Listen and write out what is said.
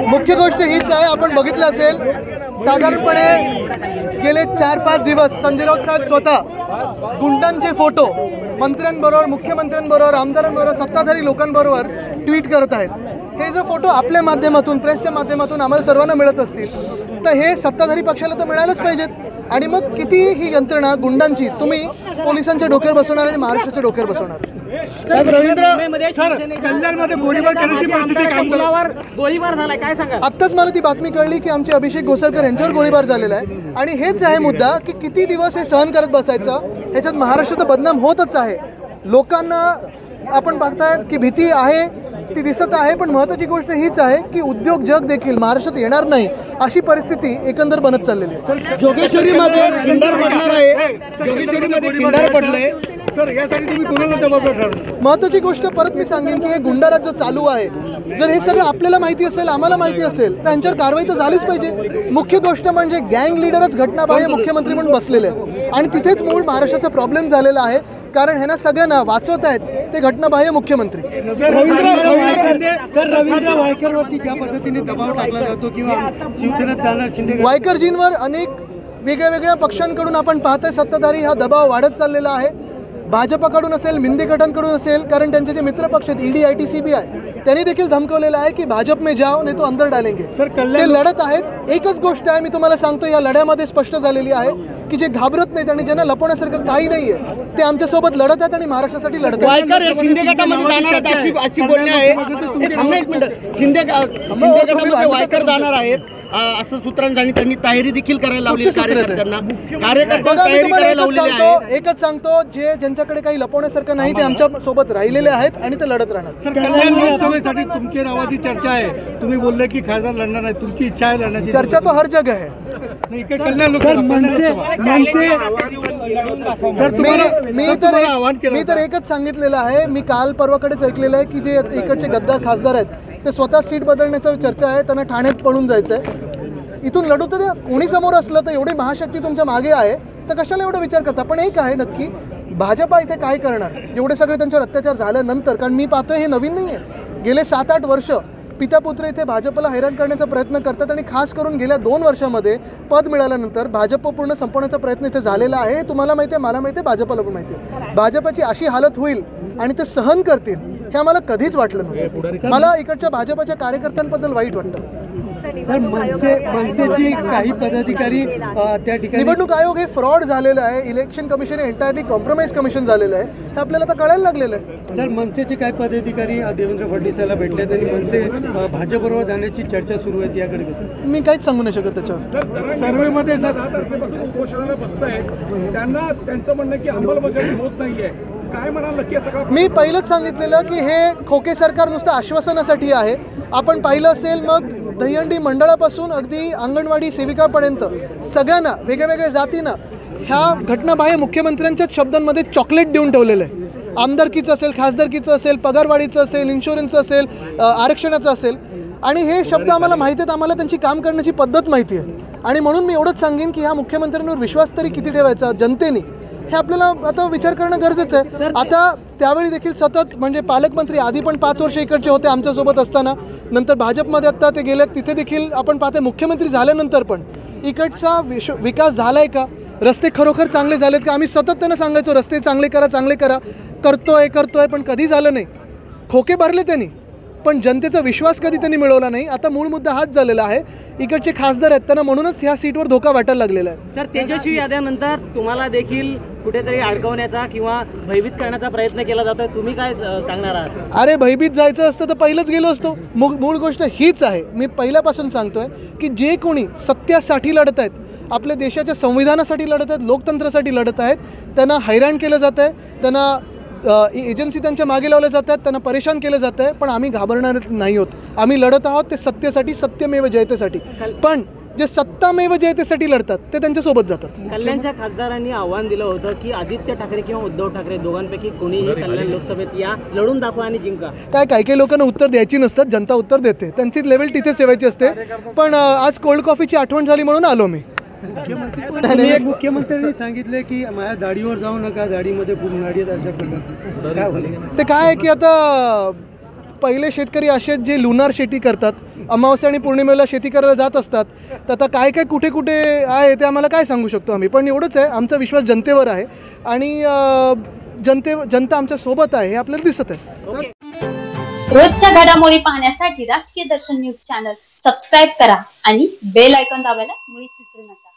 मुख्य गोष्ट हीच आहे, आपण बघितलं असेल साधारणपणे गेले 4-5 दिवस संजय राऊत साहेब स्वतः गुंडांचे फोटो मंत्र्यांबरोबर, मुख्यमंत्र्यांबरोबर, आमदारांबरोबर, सत्ताधारी लोकांबरोबर ट्विट करत आहेत. हे जो फोटो आपल्या माध्यमातून, प्रेसच्या माध्यमातून आम्हाला सर्वांना मिळत असतील तर हे सत्ताधारी पक्षाला तर मिळालंच पाहिजेत. आणि मग किती ही यंत्रणा गुंडांची तुम्ही पोलिसांच्या डोक्यावर बसवणार आणि महाराष्ट्राच्या डोक्यावर बसवणार. गोळीबार झालाय, काय सांगा? आत्ताच मला ती बातमी कळली की आमचे अभिषेक घोसळकर यांच्यावर गोळीबार झालेला आहे. आणि हेच आहे मुद्दा की किती दिवस हे सहन करत बसायचं. ह्याच्यात महाराष्ट्र तर बदनाम होतच आहे. लोकांना आपण बघताय की भीती आहे, ती दिसत आहे. पण महत्त्वाची गोष्ट हीच आहे की उद्योग जग देखील महाराष्ट्रात येणार नाही अशी परिस्थिती एकंदर बनत चाललेली आहे. जोगेश्वरीमध्ये खिंडार पडणार आहे, जोगेश्वरीमध्ये खिंडार पडलंय सर, यासाठी तुम्ही कोणाला जबाबदार ठरवणार? महत्त्वाची गोष्ट परत मी सांगेन की हे गुंडाराज जो चालू आहे, जर हे सगळं आपल्याला माहिती असेल, आम्हाला माहिती असेल तर यांच्यावर कारवाई तर झालीच पाहिजे. मुख्य गोष्ट म्हणजे गँग लीडरच घटनाबाह्य मुख्यमंत्री म्हणून बसलेले आहेत आणि तिथेच मूळ महाराष्ट्राचा प्रॉब्लेम झालेला आहे. कारण ह्यांना सगळ्यांना वाचवत आहेत ते घटनाबाह्य मुख्यमंत्री. सर, रवींद्र वायकरवरती ज्या पद्धतीने दबाव टाकला जातो किंवा शिवसेनेत जाणार शिंदे वायकरजींवर अनेक वेगळ्या वेगळ्या पक्षांकडून आपण पाहतोय सत्ताधारी हा दबाव वाढत चाललेला आहे. भाजपकडून असेल, मिंदे गटांकडून असेल, कारण त्यांचे जे मित्रपक्ष आहेत ईडी, आयटी, सीबीआय त्यांनी देखील धमकवलेलं आहे की भाजप में जाओ नाही तो अंदर डालेंगे. ते लढत आहेत. एकच गोष्ट आहे, मी तुम्हाला सांगतो, या लढ्यामध्ये स्पष्ट झालेली आहे की जे घाबरत नाहीत आणि ज्यांना लपवण्यासारखं काही नाहीये ते आमच्यासोबत लढत आहेत आणि महाराष्ट्रासाठी लढत आहेत. वायकर हे शिंदे गटामध्ये जाणार आहेत अशी बोलणे आहे. थांबा एक मिनिट, शिंदे गटामध्ये वायकर जाणार आहेत असं सूत्रांनी आणि त्यांनी तयारी देखील करायला लावली कार्यकर्त्यांना. एकच सांगतो, जे ज्यांच्याकडे काही लपवण्यासारखं नाही ते आमच्या सोबत राहिलेले आहेत आणि ते लढत राहणार. लोकसभेसाठी तुमच्या नावाची चर्चा आहे, तुम्ही बोलले की खासदार लढणार नाही, तुमची इच्छा आहे लढण्याची? चर्चा तो हर जगह है. मी तर एकच सांगितलेलं आहे, मी काल परवाकडेच ऐकलेलं आहे की जे इकडचे गद्दार खासदार आहेत ते स्वतः सीट बदलण्याचा चर्चा आहे, त्यांना ठाण्यात पळून जायचं आहे. इथून लढू तर द्या. कोणी समोर असलं तर एवढी महाशक्ती तुमच्या मागे आहे तर कशाला एवढा विचार करता. पण एक आहे नक्की, भाजपा इथे काय करणार एवढे सगळे त्यांच्यावर अत्याचार झाल्यानंतर. कारण मी पाहतोय हे नवीन नाही आहे. गेले 7-8 वर्ष पितापुत्र इथे भाजपला हैराण करण्याचा प्रयत्न करतात आणि खास करून गेल्या 2 वर्षामध्ये पद मिळाल्यानंतर भाजप पूर्ण संपवण्याचा प्रयत्न इथे झालेला आहे. तुम्हाला माहिती आहे, मला माहिती आहे, भाजपला पण माहिती आहे. भाजपची अशी हालत होईल आणि ते सहन करतील हे आम्हाला कधीच वाटलं नव्हतं. मला इकडच्या भाजपच्या कार्यकर्त्यांबद्दल वाईट वाटतं. सर, मनसेची काही पदाधिकारी त्या ठिकाणी, निवडणूक आयोग हे फ्रॉड झालेलं आहे, इलेक्शन कमिशन हे एंटायरली कॉम्प्रोमाइज कमिशन झालेलं आहे, हे आपल्याला आता कळायला लागलेलं आहे. सर, मनसेचे काही पदाधिकारी देवेंद्र फडणवीसाला भेटले आणि मनसे भाजपबरोबर जाण्याची चर्चा सुरू आहे, याकडे कसं? मी काहीच सांगू नाही शकत त्याच्यावर. सर्वेमध्ये 10 तारखेपासून उपोषणाला बसतायत, त्यांना त्यांचं म्हणणं की अंमलबजावणी होत नाहीये, काय म्हणाल नक्की असं का? मी पहिलंच सांगितलेलं की हे खोके सरकार नुसतं आश्वासनासाठी आहे. आपण पाहिलं असेल मग दहीहंडी मंडळापासून अगदी अंगणवाडी सेविकापर्यंत सगळ्यांना वेगळ्या वेगळ्या जातींना ह्या घटनाबाह्य मुख्यमंत्र्यांच्याच शब्दांमध्ये चॉकलेट देऊन ठेवलेलं आहे. आमदारकीचं असेल, खासदारकीचं असेल, पगारवाढीचं असेल, इन्शुरन्सचं असेल, आरक्षणाचं असेल. आणि हे शब्द आम्हाला माहिती आहेत, आम्हाला त्यांची काम करण्याची पद्धत माहिती आहे. आणि म्हणून मी एवढंच सांगेन की ह्या मुख्यमंत्र्यांवर विश्वास तरी किती ठेवायचा जनतेने हे आपल्याला आता विचार करणं गरजेचं आहे. आता त्यावेळी देखील सतत म्हणजे पालकमंत्री आधी पण 5 वर्ष इकडचे होते आमच्यासोबत असताना, नंतर भाजपमध्ये आत्ता ते गेलेत, तिथे देखील आपण पाहते मुख्यमंत्री झाल्यानंतर पण इकडचा विकास झाला आहे का, रस्ते खरोखर चांगले झालेत का. आम्ही सतत त्यांना सांगायचो रस्ते चांगले करा, करतोय पण कधी झालं नाही. खोके भरले त्यांनी पण जनतेचा विश्वास कधी त्यांनी मिळवला नाही. आता मूळ मुद्दा हाच झालेला आहे. इकडचे खासदार आहेत त्यांना म्हणूनच ह्या सीटवर धोका वाटायला लागलेला आहे. सर, तेजस्वी याद्यानंतर तुम्हाला देखील कुठेतरी अडकवण्याचा किंवा भयभीत करण्याचा प्रयत्न केला जातोय, तुम्ही काय सांगणार आहात? अरे, भयभीत जायचं असतं तर पहिलंच गेलो असतो. मूळ गोष्ट हीच आहे. मी पहिल्यापासून सांगतोय की जे कोणी सत्यासाठी लढत आहेत, आपल्या देशाच्या संविधानासाठी लढत आहेत, लोकतंत्रासाठी लढत आहेत, त्यांना हैराण केलं जात आहे, त्यांना एजन्सी त्यांच्या मागे लावल्या जातात, त्यांना परेशान केलं जातं आहे. पण आम्ही घाबरणार नाही आहोत. आम्ही लढत आहोत ते सत्तेसाठी, सत्यमेव जयतेसाठी. पण जे सत्तामेव जयतेसाठी लढतात ते त्यांच्यासोबत जातात. कल्याणच्या खासदारांनी आव्हान दिलं होतं की आदित्य ठाकरे किंवा उद्धव ठाकरे दोघांपैकी कोणीही कल्याण लोकसभेत या, लढून दाखवा आणि जिंका. काही लोकांना उत्तर द्यायची नसतात, जनता उत्तर देते. त्यांची लेवल तिथेच ठेवायची असते. पण आज कोल्ड कॉफीची आठवण झाली म्हणून आलो मी. मुख्यमंत्र्यांनी सांगितले की माझ्या दाढीवर जाऊ नका, दाढीमध्ये खूप नाडी आहेत, अशा प्रकारचे काय होईल? ते काय आहे की आता पहिले शेतकरी असे आहेत जे लुनार शेती करतात, अमावस्या आणि पौर्णिमेला शेती करायला जात असतात. तर आता काय काय कुठे कुठे आहे ते आम्हाला काय सांगू शकतो आम्ही, पण एवढंच आहे, आमचा विश्वास जनतेवर आहे आणि जनता आमच्या सोबत आहे हे आपल्याला दिसत आहे. रोजच्या घडामोडी पाहण्यासाठी राजकीय दर्शन न्यूज चॅनल सबस्क्राईब करा आणि बेल आयकॉन दाबायला मुळीच विसरू नका.